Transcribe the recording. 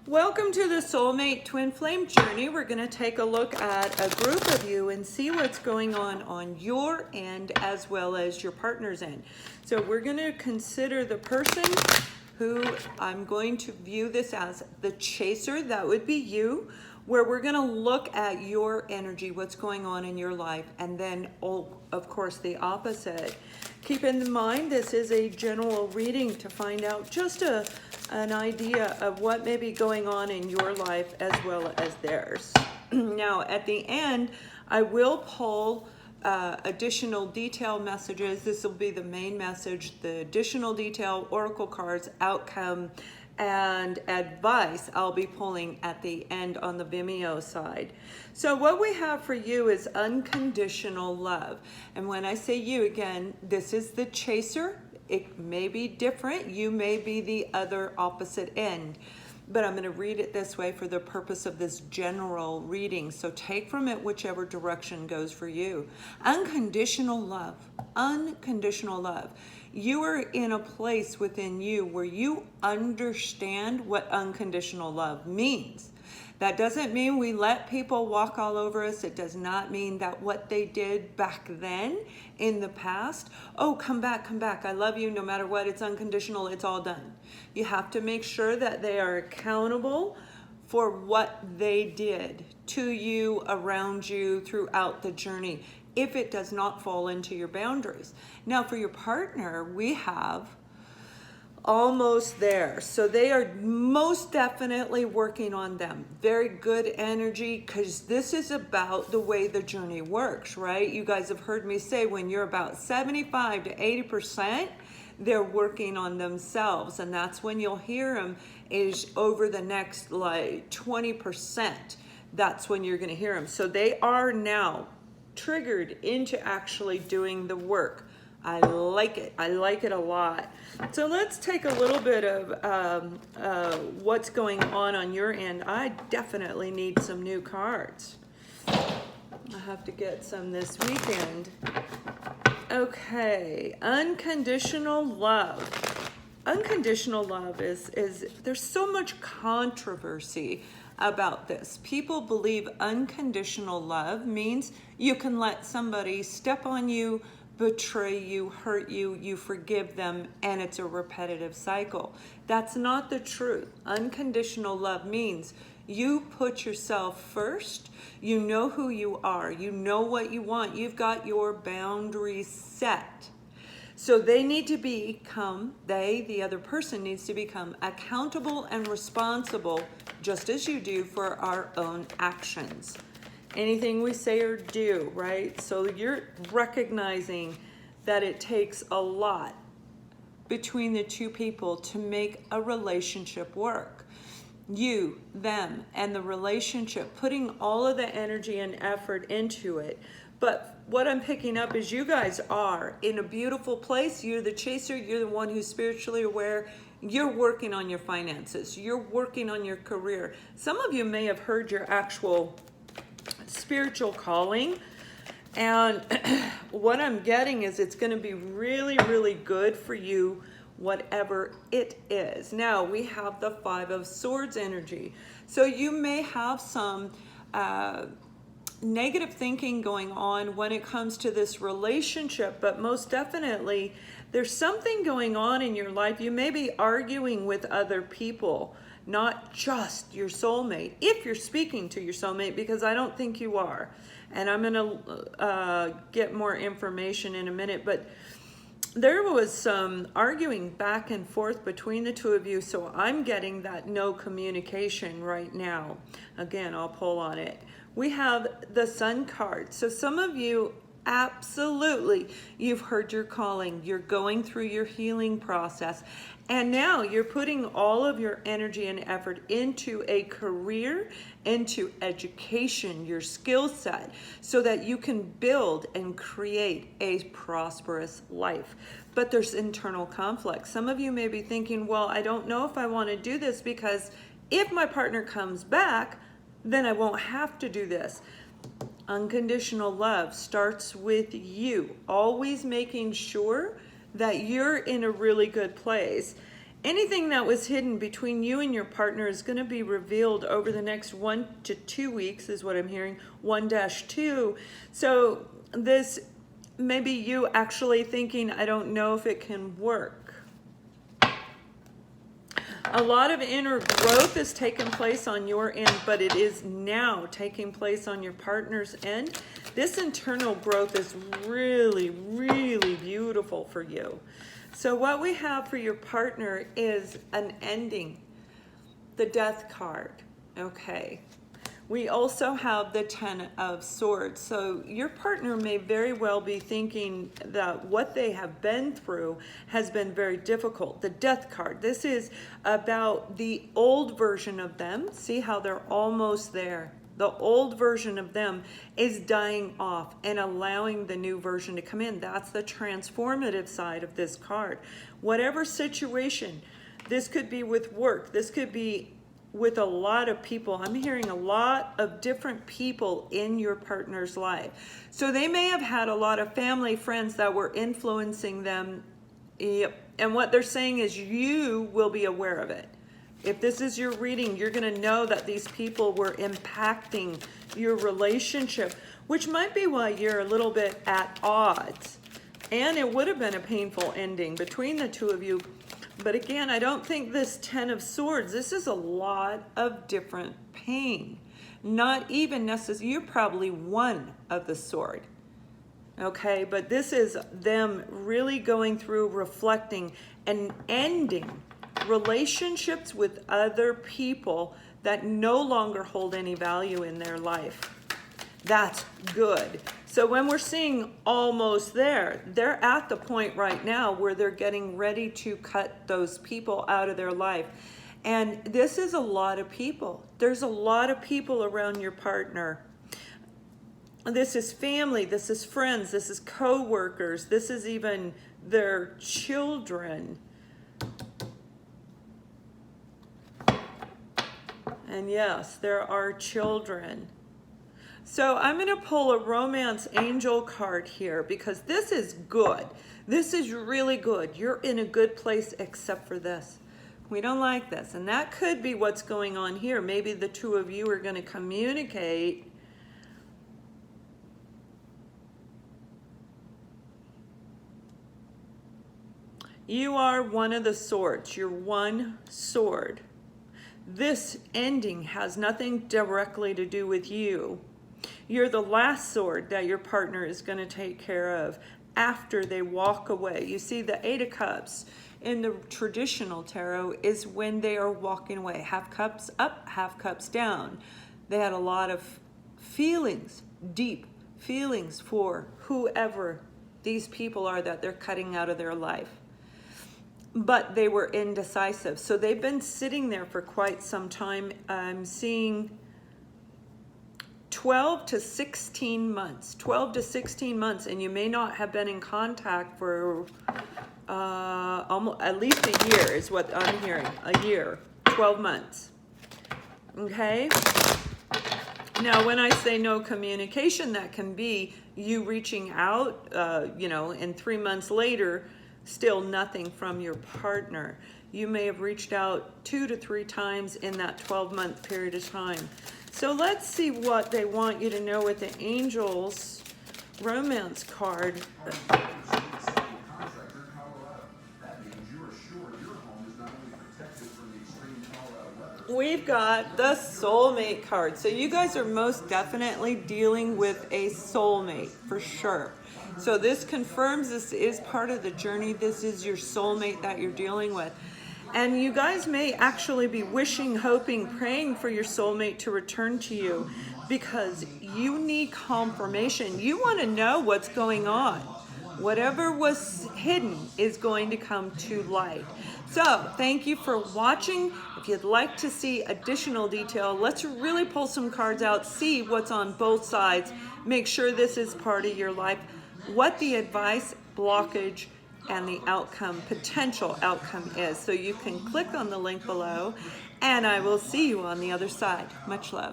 Welcome to the Soulmate Twin Flame Journey. We're going to take a look at a group of you and see what's going on your end as well as your partner's end. So we're going to consider the person who I'm going to view this as the chaser. That would be you, where we're going to look at your energy, what's going on in your life, and then, of course, the opposite. Keep in mind, this is a general reading to find out just an idea of what may be going on in your life as well as theirs. Now, at the end, I will pull additional detail messages. This will be the main message, the additional detail, oracle cards, outcome, and advice I'll be pulling at the end on the Vimeo side. So what we have for you is unconditional love. And when I say you, again, this is the chaser. It may be different. You may be the other opposite end. But I'm going to read it this way for the purpose of this general reading. So take from it whichever direction goes for you. Unconditional love. Unconditional love. You are in a place within you where you understand what unconditional love means. That doesn't mean we let people walk all over us. It does not mean that what they did back then in the past, oh, come back, I love you no matter what, it's unconditional, it's all done. You have to make sure that they are accountable for what they did to you, around you, throughout the journey, if it does not fall into your boundaries. Now, for your partner, we have almost there. So they are most definitely working on them. Very good energy, because this is about the way the journey works, right? You guys have heard me say when you're about 75 to 80%, they're working on themselves. And that's when you'll hear them is over the next like 20%. That's when you're going to hear them. So they are now triggered into actually doing the work. I like it. I like it a lot. So let's take a little bit of what's going on your end. I definitely need some new cards. I have to get some this weekend. Okay, unconditional love. Unconditional love is there's so much controversy about this. People believe unconditional love means you can let somebody step on you, betray you, hurt you, you forgive them, and it's a repetitive cycle. That's not the truth. Unconditional love means you put yourself first. You know who you are. You know what you want. You've got your boundaries set. So they need to become, the other person needs to become accountable and responsible, just as you do for our own actions. Anything we say or do, right? So you're recognizing that it takes a lot between the two people to make a relationship work. You, them, and the relationship, putting all of the energy and effort into it. But what I'm picking up is you guys are in a beautiful place. You're the chaser. You're the one who's spiritually aware. You're working on your finances. You're working on your career. Some of you may have heard your actual spiritual calling, and what I'm getting is it's going to be really, really good for you, whatever it is. Now we have the Five of Swords energy, so you may have some negative thinking going on when it comes to this relationship, but most definitely there's something going on in your life. You may be arguing with other people, not just your soulmate, if you're speaking to your soulmate, because I don't think you are. And I'm going to get more information in a minute, but there was some arguing back and forth between the two of you, so I'm getting that no communication right now. Again, I'll pull on it. We have the Sun card. So some of you, absolutely, you've heard your calling. You're going through your healing process. And now you're putting all of your energy and effort into a career, into education, your skill set, so that you can build and create a prosperous life. But there's internal conflict. Some of you may be thinking, well, I don't know if I want to do this, because if my partner comes back, then I won't have to do this. Unconditional love starts with you, always making sure that you're in a really good place. Anything that was hidden between you and your partner is going to be revealed over the next 1 to 2 weeks, is what I'm hearing, 1-2. So this, maybe you actually thinking, I don't know if it can work. A lot of inner growth is taking place on your end, but it is now taking place on your partner's end. This internal growth is really, really beautiful for you. So what we have for your partner is an ending, the Death card, okay? We also have the 10 of Swords. So your partner may very well be thinking that what they have been through has been very difficult. The Death card, this is about the old version of them. See how they're almost there. The old version of them is dying off and allowing the new version to come in. That's the transformative side of this card. Whatever situation, this could be with work, this could be with a lot of people. I'm hearing a lot of different people in your partner's life. So they may have had a lot of family, friends that were influencing them. And what they're saying is you will be aware of it. If this is your reading, you're going to know that these people were impacting your relationship, which might be why you're a little bit at odds. And it would have been a painful ending between the two of you. But again, I don't think this 10 of Swords, this is a lot of different pain. Not even necessarily, you're probably one of the sword. Okay, but this is them really going through, reflecting, and ending relationships with other people that no longer hold any value in their life. That's good. So when we're seeing almost there, they're at the point right now where they're getting ready to cut those people out of their life. And this is a lot of people. There's a lot of people around your partner. This is family, this is friends, this is co-workers, this is even their children. And yes, there are children. So I'm going to pull a romance angel card here because this is good. This is really good. You're in a good place except for this. We don't like this. And that could be what's going on here. Maybe the two of you are going to communicate. You are one of the swords. You're one sword. This ending has nothing directly to do with you. You're the last sword that your partner is going to take care of after they walk away. You see, the 8 of Cups in the traditional tarot is when they are walking away. Half cups up, half cups down. They had a lot of feelings, deep feelings for whoever these people are that they're cutting out of their life. But they were indecisive. So they've been sitting there for quite some time. I'm seeing 12 to 16 months. 12 to 16 months, and you may not have been in contact for almost at least a year is what I'm hearing. A year, 12 months. Okay? Now, when I say no communication, that can be you reaching out, and 3 months later, still nothing from your partner. You may have reached out 2 to 3 times in that 12-month period of time. So let's see what they want you to know with the Angels romance card. We've got the Soulmate card. So you guys are most definitely dealing with a soulmate for sure. So this confirms this is part of the journey. This is your soulmate that you're dealing with. And you guys may actually be wishing, hoping, praying for your soulmate to return to you because you need confirmation. You want to know what's going on. Whatever was hidden is going to come to light. So thank you for watching. If you'd like to see additional detail, let's really pull some cards out, see what's on both sides. Make sure this is part of your life. What the advice, blockage, and the outcome, potential outcome is. So you can click on the link below, and I will see you on the other side. Much love.